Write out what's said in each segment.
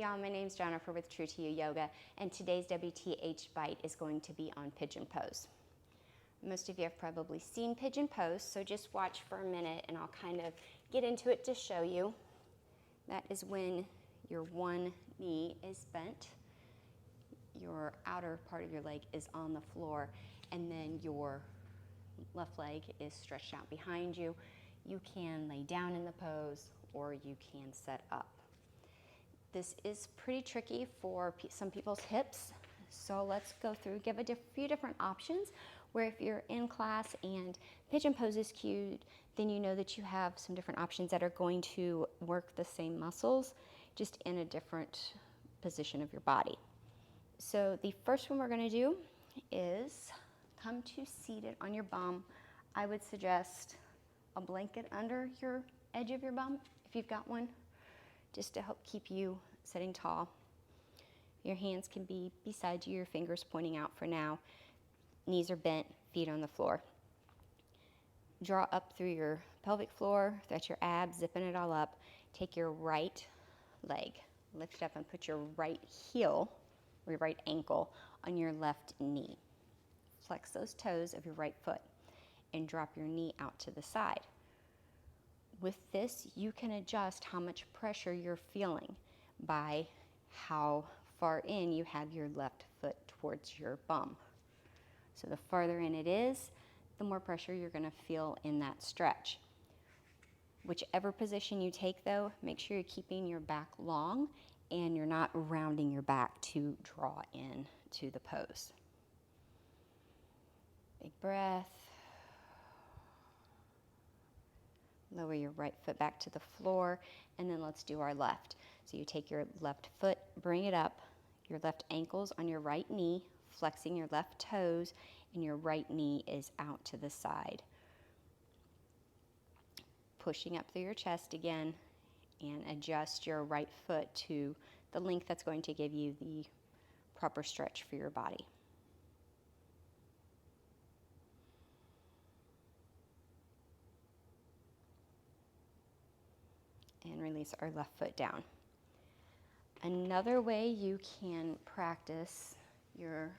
Y'all, my name's Jennifer with True to You Yoga, and today's WTH bite is going to be on pigeon pose. Most of you have probably seen pigeon pose, so just watch for a minute and I'll kind of get into it to show you. That is when your one knee is bent, your outer part of your leg is on the floor, and then your left leg is stretched out behind you. You can lay down in the pose or you can set up. This is pretty tricky for some people's hips, so let's go through, give a few different options where if you're in class and pigeon pose is cued, then you know that you have some different options that are going to work the same muscles, just in a different position of your body. So the first one we're going to do is come to seated on your bum. I would suggest a blanket under your edge of your bum, if you've got one, just to help keep you sitting tall. Your hands can be beside you, your fingers pointing out for now. Knees are bent, feet on the floor. Draw up through your pelvic floor, that's your abs, zipping it all up. Take your right leg, lift it up and put your right heel or your right ankle on your left knee. Flex those toes of your right foot and drop your knee out to the side. With this, you can adjust how much pressure you're feeling by how far in you have your left foot towards your bum. So the farther in it is, the more pressure you're going to feel in that stretch. Whichever position you take though, make sure you're keeping your back long and you're not rounding your back to draw in to the pose. Big breath. Lower your right foot back to the floor, and then let's do our left. So you take your left foot, bring it up, your left ankle's on your right knee, flexing your left toes, and your right knee is out to the side. Pushing up through your chest again, and adjust your right foot to the length that's going to give you the proper stretch for your body. And release our left foot down. Another way you can practice your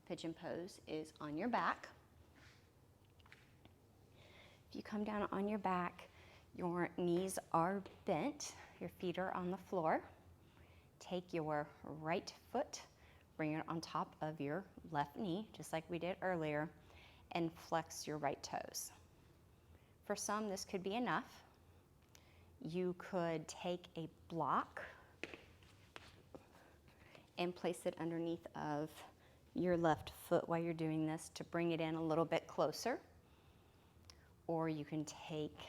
pigeon pose is on your back. If you come down on your back, your knees are bent, your feet are on the floor. Take your right foot, bring it on top of your left knee, just like we did earlier, and flex your right toes. For some, this could be enough. You could take a block and place it underneath of your left foot while you're doing this to bring it in a little bit closer. Or you can take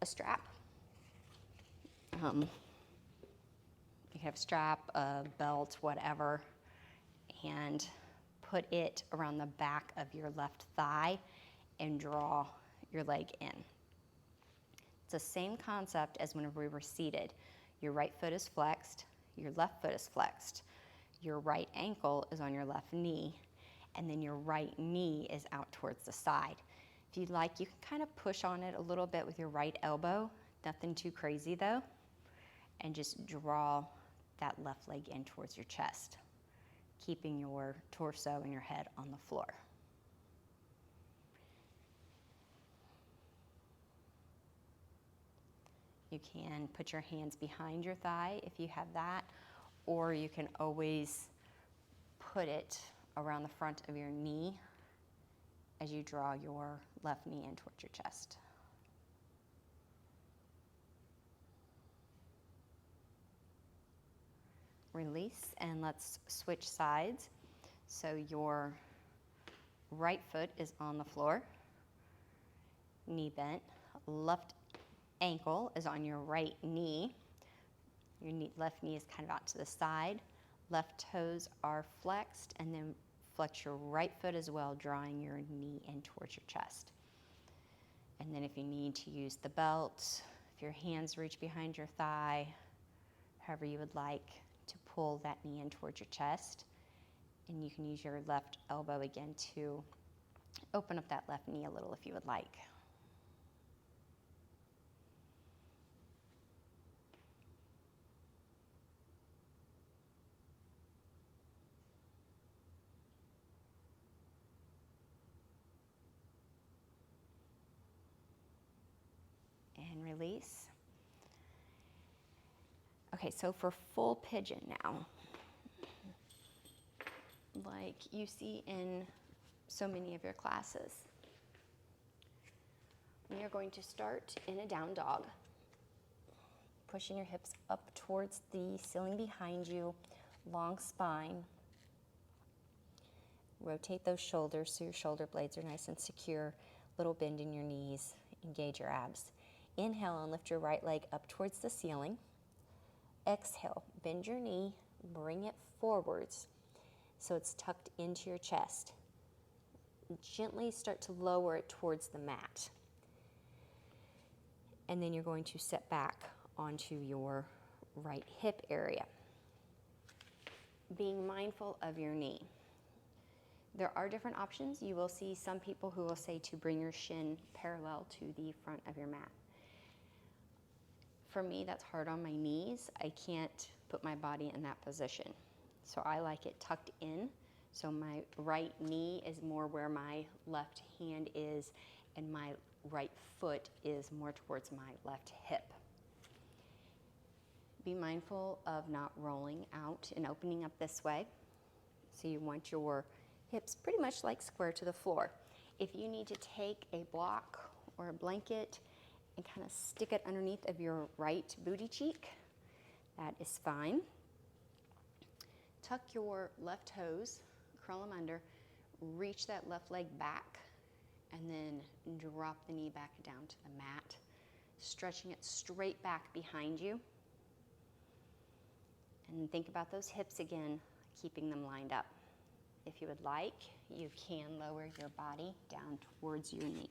a strap. You have a strap, a belt, whatever, and put it around the back of your left thigh and draw your leg in. It's the same concept as whenever we were seated. Your right foot is flexed, your left foot is flexed, your right ankle is on your left knee, and then your right knee is out towards the side. If you'd like, you can kind of push on it a little bit with your right elbow, nothing too crazy though, and just draw that left leg in towards your chest, keeping your torso and your head on the floor. You can put your hands behind your thigh if you have that, or you can always put it around the front of your knee as you draw your left knee in towards your chest. Release, and let's switch sides. So your right foot is on the floor, knee bent, left ankle is on your right knee. Your left knee is kind of out to the side. Left toes are flexed, and then flex your right foot as well, drawing your knee in towards your chest. And then if you need to use the belt, if your hands reach behind your thigh, however you would like to pull that knee in towards your chest. And you can use your left elbow again to open up that left knee a little if you would like. and release. Okay, so for full pigeon now, like you see in so many of your classes, we are going to start in a down dog, pushing your hips up towards the ceiling behind you, long spine. Rotate those shoulders so your shoulder blades are nice and secure. Little bend in your knees, engage your abs. Inhale and lift your right leg up towards the ceiling. Exhale, bend your knee, bring it forwards so it's tucked into your chest. Gently start to lower it towards the mat. And then you're going to set back onto your right hip area. Being mindful of your knee. There are different options. You will see some people who will say to bring your shin parallel to the front of your mat. For me, that's hard on my knees. I can't put my body in that position. So I like it tucked in. So my right knee is more where my left hand is, and my right foot is more towards my left hip. Be mindful of not rolling out and opening up this way. So you want your hips pretty much like square to the floor. If you need to take a block or a blanket and kind of stick it underneath of your right booty cheek, that is fine. Tuck your left toes, curl them under, reach that left leg back, and then drop the knee back down to the mat, stretching it straight back behind you. And think about those hips again, keeping them lined up. If you would like, you can lower your body down towards your knee.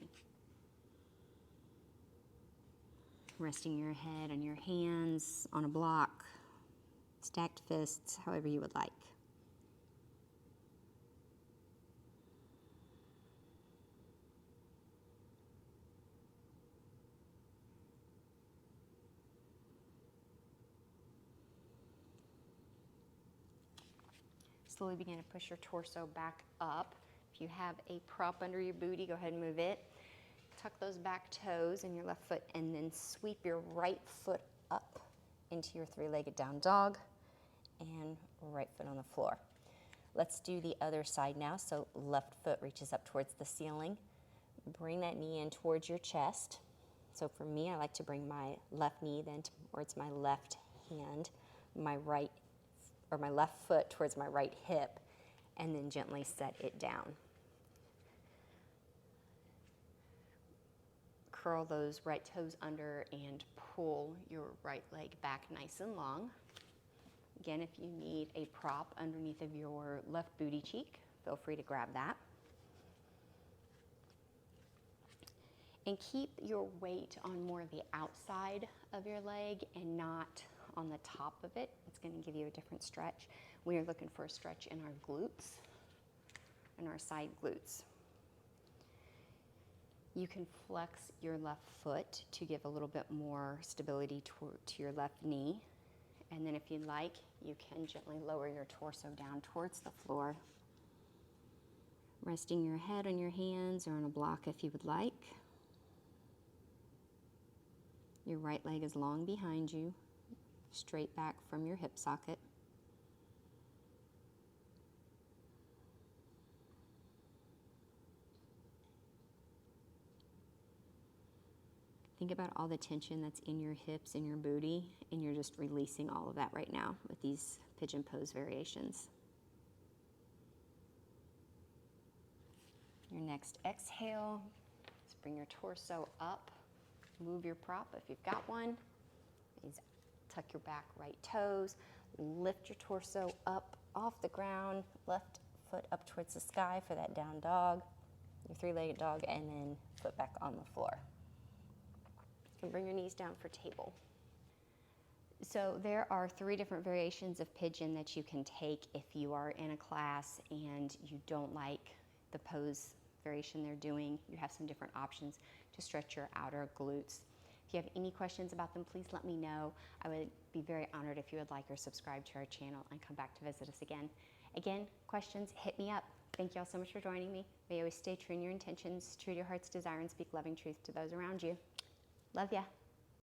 Resting your head on your hands, on a block, stacked fists, however you would like. Slowly begin to push your torso back up. If you have a prop under your booty, go ahead and move it. Tuck those back toes in your left foot and then sweep your right foot up into your three-legged down dog and right foot on the floor. Let's do the other side now. So left foot reaches up towards the ceiling. Bring that knee in towards your chest. So for me, I like to bring my left knee then towards my left hand, my left foot towards my right hip, and then gently set it down. Curl those right toes under and pull your right leg back nice and long. Again, if you need a prop underneath of your left booty cheek, feel free to grab that. And keep your weight on more of the outside of your leg and not on the top of it. It's going to give you a different stretch. We are looking for a stretch in our glutes and our side glutes. You can flex your left foot to give a little bit more stability to your left knee. And then if you'd like, you can gently lower your torso down towards the floor. Resting your head on your hands or on a block if you would like. Your right leg is long behind you, straight back from your hip socket. Think about all the tension that's in your hips and your booty, and you're just releasing all of that right now with these pigeon pose variations. Your next exhale, let's bring your torso up. Move your prop if you've got one. Tuck your back right toes. Lift your torso up off the ground. Left foot up towards the sky for that down dog, your three-legged dog, and then foot back on the floor. You can bring your knees down for table. So there are 3 different variations of pigeon that you can take if you are in a class and you don't like the pose variation they're doing. You have some different options to stretch your outer glutes. If you have any questions about them, please let me know. I would be very honored if you would like or subscribe to our channel and come back to visit us again. Again, questions, hit me up. Thank you all so much for joining me. May you always stay true in your intentions, true to your heart's desire, and speak loving truth to those around you. Love ya.